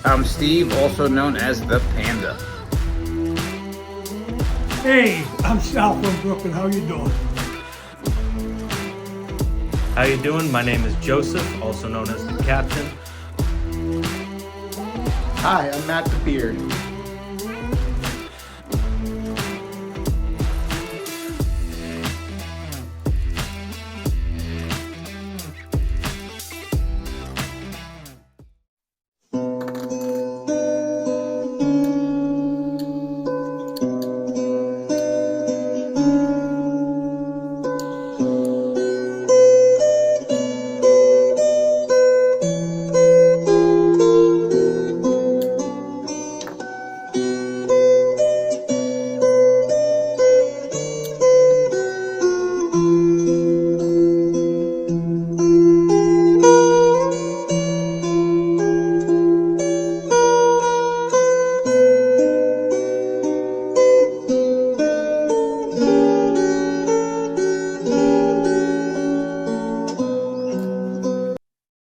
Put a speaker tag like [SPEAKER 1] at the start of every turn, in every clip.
[SPEAKER 1] I'm Steve, also known as the Panda.
[SPEAKER 2] Hey, I'm Sal from Brooklyn. How you doing?
[SPEAKER 3] How you doing? My name is Joseph, also known as the Captain.
[SPEAKER 4] Hi, I'm Matt the Beard.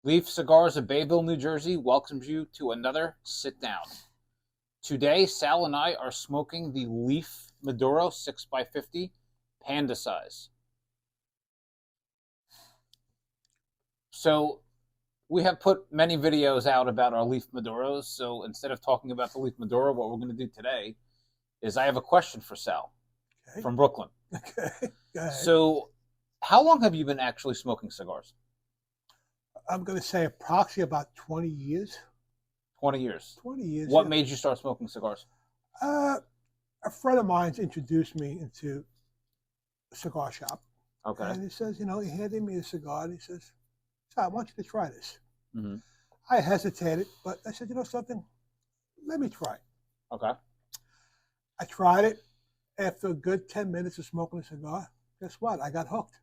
[SPEAKER 1] Leaf Cigars of Bayville, New Jersey welcomes you to another sit down. Today, Sal and I are smoking the Leaf Maduro 6x50 Panda size. So, we have put many videos out about our Leaf Maduros, so instead of talking about the Leaf Maduro, what we're going to do today is I have a question for Sal from Brooklyn.
[SPEAKER 2] Okay, go ahead.
[SPEAKER 1] So, how long have you been actually smoking cigars?
[SPEAKER 2] I'm going to say approximately about 20 years.
[SPEAKER 1] 20 years.
[SPEAKER 2] 20 years.
[SPEAKER 1] What made you start smoking cigars?
[SPEAKER 2] A friend of mine's introduced me into a cigar shop.
[SPEAKER 1] Okay.
[SPEAKER 2] And he says, he handed me a cigar and he says, Sal, I want you to try this.
[SPEAKER 1] Mm-hmm.
[SPEAKER 2] I hesitated, but I said, something? Let me try it.
[SPEAKER 1] Okay.
[SPEAKER 2] I tried it. After a good 10 minutes of smoking a cigar, guess what? I got hooked.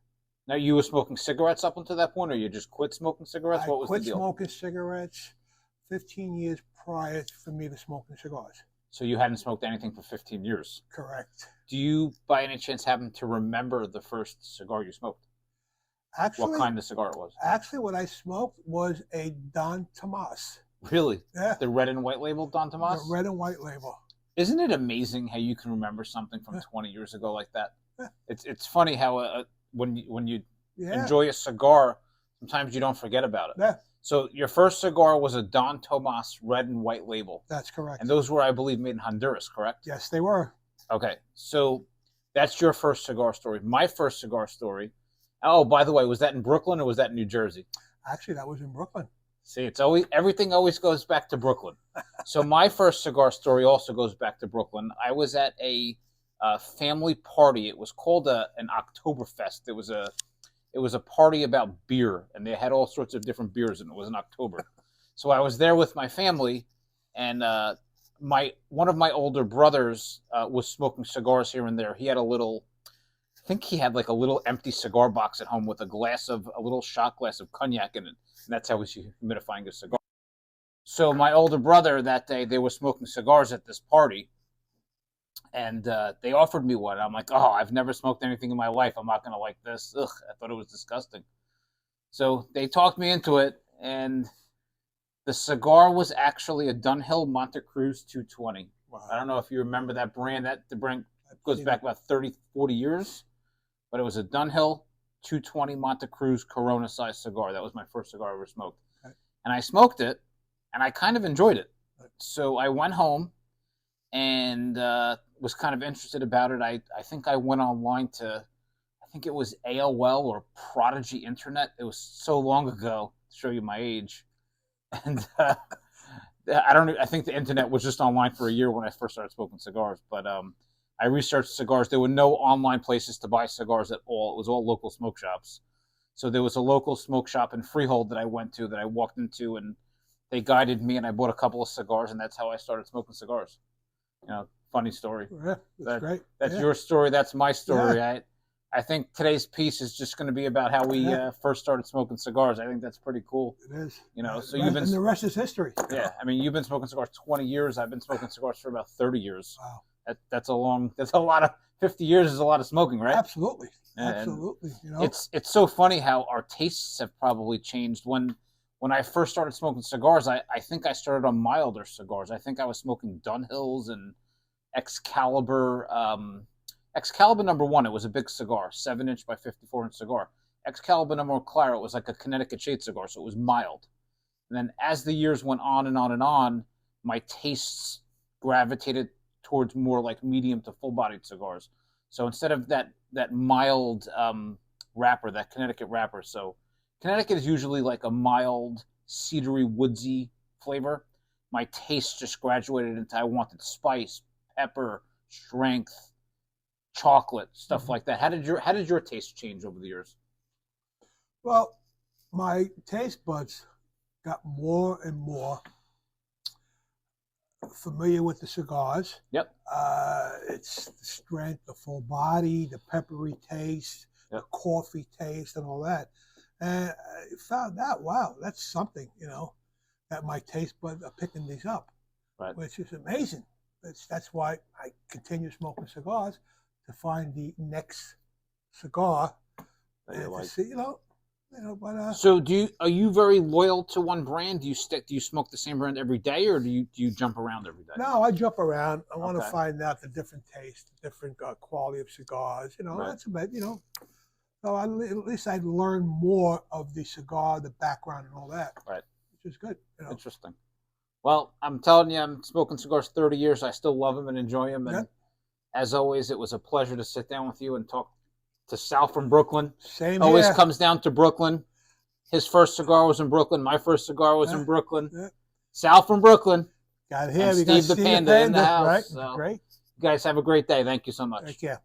[SPEAKER 1] Now, you were smoking cigarettes up until that point, or you just quit smoking cigarettes? What was the deal?
[SPEAKER 2] I quit smoking cigarettes 15 years prior for me to smoking cigars.
[SPEAKER 1] So you hadn't smoked anything for 15 years?
[SPEAKER 2] Correct.
[SPEAKER 1] Do you, by any chance, happen to remember the first cigar you smoked?
[SPEAKER 2] Actually,
[SPEAKER 1] what kind of cigar it was?
[SPEAKER 2] Actually, what I smoked was a Don Tomas.
[SPEAKER 1] Really?
[SPEAKER 2] Yeah.
[SPEAKER 1] The red and white label Don Tomas?
[SPEAKER 2] The red and white label.
[SPEAKER 1] Isn't it amazing how you can remember something from 20 years ago like that?
[SPEAKER 2] Yeah.
[SPEAKER 1] It's funny how when you
[SPEAKER 2] yeah.
[SPEAKER 1] enjoy a cigar, sometimes you don't forget about it.
[SPEAKER 2] Yeah.
[SPEAKER 1] So your first cigar was a Don Tomas red and white label.
[SPEAKER 2] That's correct.
[SPEAKER 1] And those were, I believe, made in Honduras, correct?
[SPEAKER 2] Yes, they were.
[SPEAKER 1] Okay, so that's your first cigar story. My first cigar story. Oh, by the way, was that in Brooklyn or was that in New Jersey?
[SPEAKER 2] Actually, that was in Brooklyn.
[SPEAKER 1] See, everything always goes back to Brooklyn. So my first cigar story also goes back to Brooklyn. I was at a family party. It was called an Oktoberfest. It was a party about beer, and they had all sorts of different beers, and it was in October. So I was there with my family, and one of my older brothers was smoking cigars here and there. He had I think he had like a little empty cigar box at home with a little shot glass of cognac in it. And that's how he was humidifying his cigar. So my older brother, that day, they were smoking cigars at this party. And they offered me one. I'm like, oh, I've never smoked anything in my life. I'm not going to like this. Ugh, I thought it was disgusting. So they talked me into it. And the cigar was actually a Dunhill Monte Cruz 220. Wow. I don't know if you remember that brand. The brand goes back about 30, 40 years. But it was a Dunhill 220 Monte Cruz Corona-sized cigar. That was my first cigar I ever smoked. Okay. And I smoked it, and I kind of enjoyed it. So I went home and was kind of interested about it. I think I went online to, I think it was AOL or Prodigy Internet. It was so long ago, to show you my age. And I think the internet was just online for a year when I first started smoking cigars. But I researched cigars. There were no online places to buy cigars at all. It was all local smoke shops. So there was a local smoke shop in Freehold that I went to, that I walked into, and they guided me, and I bought a couple of cigars, and that's how I started smoking cigars. Funny story.
[SPEAKER 2] Yeah, that's great.
[SPEAKER 1] That's your story. That's my story.
[SPEAKER 2] Yeah.
[SPEAKER 1] I think today's piece is just going to be about how we first started smoking cigars. I think that's pretty cool.
[SPEAKER 2] It is.
[SPEAKER 1] So
[SPEAKER 2] and the rest is history.
[SPEAKER 1] Yeah, I mean, you've been smoking cigars 20 years. I've been smoking cigars for about 30 years.
[SPEAKER 2] Wow.
[SPEAKER 1] That's a lot of 50 years is a lot of smoking, right?
[SPEAKER 2] Absolutely.
[SPEAKER 1] And
[SPEAKER 2] Absolutely.
[SPEAKER 1] it's so funny how our tastes have probably changed. When when I first started smoking cigars, I think I started on milder cigars. I think I was smoking Dunhills and Excalibur. Excalibur #1, it was a big cigar, 7-inch by 54-inch cigar. Excalibur #1 Claret was like a Connecticut shade cigar, so it was mild. And then as the years went on and on and on, my tastes gravitated towards more like medium to full-bodied cigars. So instead of that mild wrapper, that Connecticut wrapper, so Connecticut is usually like a mild, cedary, woodsy flavor. My taste just graduated into I wanted spice, pepper, strength, chocolate, stuff like that. How did your taste change over the years?
[SPEAKER 2] Well, my taste buds got more and more familiar with the cigars.
[SPEAKER 1] Yep.
[SPEAKER 2] It's the strength, the full body, the peppery taste,
[SPEAKER 1] Yep.
[SPEAKER 2] the coffee taste, and all that. And I found out, wow, that's something, that my taste buds are picking these up,
[SPEAKER 1] Right.
[SPEAKER 2] which is amazing. That's why I continue smoking cigars, to find the next cigar
[SPEAKER 1] That you
[SPEAKER 2] and
[SPEAKER 1] like.
[SPEAKER 2] to see, but
[SPEAKER 1] So are you very loyal to one brand? Do you smoke the same brand every day, or do you jump around every day?
[SPEAKER 2] no, I jump around. I want to
[SPEAKER 1] Okay.
[SPEAKER 2] find out the different taste, the different quality of cigars.
[SPEAKER 1] Right.
[SPEAKER 2] That's about, So at least I learn more of the cigar, the background, and all that.
[SPEAKER 1] Right.
[SPEAKER 2] Which is good.
[SPEAKER 1] Interesting. Well, I'm telling you, I'm smoking cigars 30 years. I still love them and enjoy them. And
[SPEAKER 2] Yep.
[SPEAKER 1] as always, it was a pleasure to sit down with you and talk to Sal from Brooklyn.
[SPEAKER 2] Same
[SPEAKER 1] Always
[SPEAKER 2] here.
[SPEAKER 1] comes down to Brooklyn. His first cigar was in Brooklyn. My first cigar was
[SPEAKER 2] Yeah.
[SPEAKER 1] in Brooklyn.
[SPEAKER 2] Yeah.
[SPEAKER 1] Sal from Brooklyn.
[SPEAKER 2] Got here.
[SPEAKER 1] And
[SPEAKER 2] We got
[SPEAKER 1] Steve the Panda in the house,
[SPEAKER 2] Right.
[SPEAKER 1] so-
[SPEAKER 2] Great.
[SPEAKER 1] You guys have a great day. Thank you so much.
[SPEAKER 2] Take care.